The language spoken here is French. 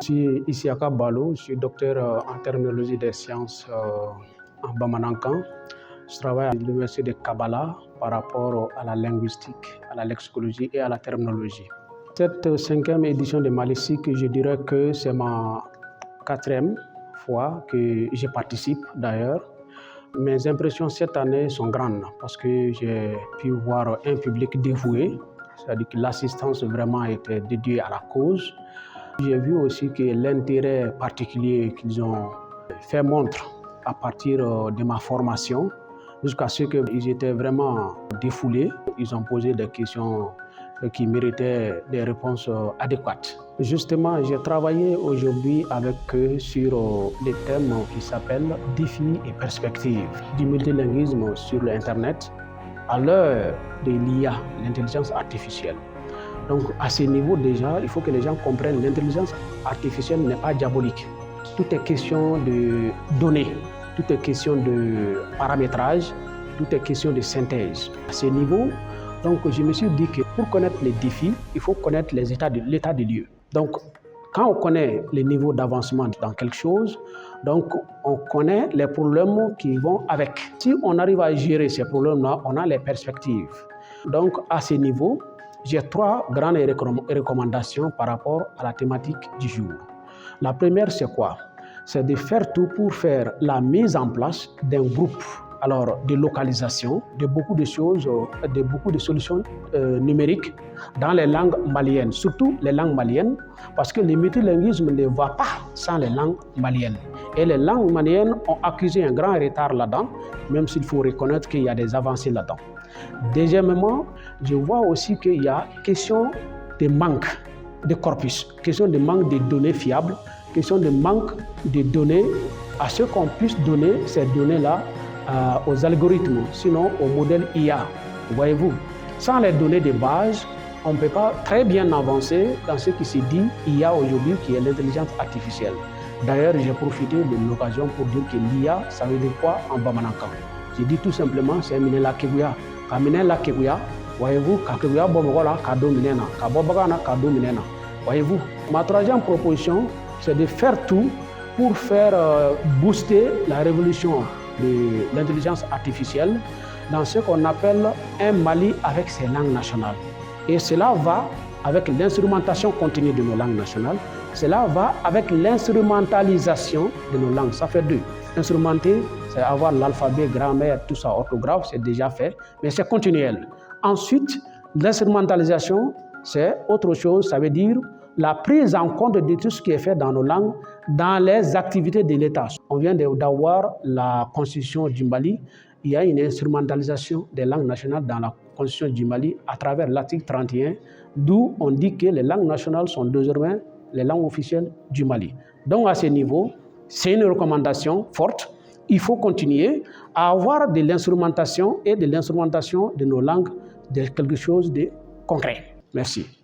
Je suis Isiaka Ballo, je suis docteur en terminologie des sciences en Bamanankan. Je travaille à l'université de Kabbalah par rapport à la linguistique, à la lexicologie et à la terminologie. Cette 5e édition de Malissique, je dirais que c'est ma 4e fois que j'y participe d'ailleurs. Mes impressions cette année sont grandes parce que j'ai pu voir un public dévoué, c'est-à-dire que l'assistance vraiment était dédiée à la cause. J'ai vu aussi que l'intérêt particulier qu'ils ont fait montre à partir de ma formation, jusqu'à ce qu'ils étaient vraiment défoulés. Ils ont posé des questions qui méritaient des réponses adéquates. Justement, j'ai travaillé aujourd'hui avec eux sur les thèmes qui s'appellent défis et perspectives du multilinguisme sur l'Internet à l'heure de l'IA, l'intelligence artificielle. Donc à ce niveau déjà, il faut que les gens comprennent que l'intelligence artificielle n'est pas diabolique. Tout est question de données, tout est question de paramétrage, tout est question de synthèse. À ce niveau, donc je me suis dit que pour connaître les défis, il faut connaître l'état des lieux. Donc quand on connaît les niveaux d'avancement dans quelque chose, donc on connaît les problèmes qui vont avec. Si on arrive à gérer ces problèmes-là, on a les perspectives. Donc à ce niveau, j'ai 3 grandes recommandations par rapport à la thématique du jour. La première, c'est quoi? C'est de faire tout pour faire la mise en place d'un groupe de localisation de beaucoup de choses, de beaucoup de solutions numériques dans les langues maliennes, surtout les langues maliennes, parce que le multilinguisme ne va pas sans les langues maliennes. Et les langues maliennes ont accusé un grand retard là-dedans, même s'il faut reconnaître qu'il y a des avancées là-dedans. Deuxièmement, je vois aussi qu'il y a question de manque de corpus, question de manque de données fiables, question de manque de données à ce qu'on puisse donner ces données-là aux algorithmes, sinon au modèle IA. Voyez-vous, sans les données de base, on ne peut pas très bien avancer dans ce qui se dit IA aujourd'hui, qui est l'intelligence artificielle. D'ailleurs, j'ai profité de l'occasion pour dire que l'IA, ça veut dire quoi en Bamanankan? Je dis tout simplement, c'est Minela Keguya. Minela Keguya, voyez-vous, Keguya Bobogola, Kado Minena, Kabobagana, Kado Minena. Voyez-vous, ma 3e proposition, c'est de faire tout pour faire booster la révolution de l'intelligence artificielle dans ce qu'on appelle un Mali avec ses langues nationales. Et cela va avec l'instrumentation continue de nos langues nationales, cela va avec l'instrumentalisation de nos langues. Ça fait 2. Instrumenter, c'est avoir l'alphabet, grammaire, tout ça, orthographe, c'est déjà fait, mais c'est continuel. Ensuite, l'instrumentalisation, c'est autre chose, ça veut dire la prise en compte de tout ce qui est fait dans nos langues, dans les activités de l'État. On vient d'avoir la Constitution du Mali. Il y a une instrumentalisation des langues nationales dans la Constitution du Mali à travers l'article 31, d'où on dit que les langues nationales sont désormais les langues officielles du Mali. Donc à ce niveau, c'est une recommandation forte. Il faut continuer à avoir de l'instrumentation et de l'instrumentation de nos langues de quelque chose de concret. Merci.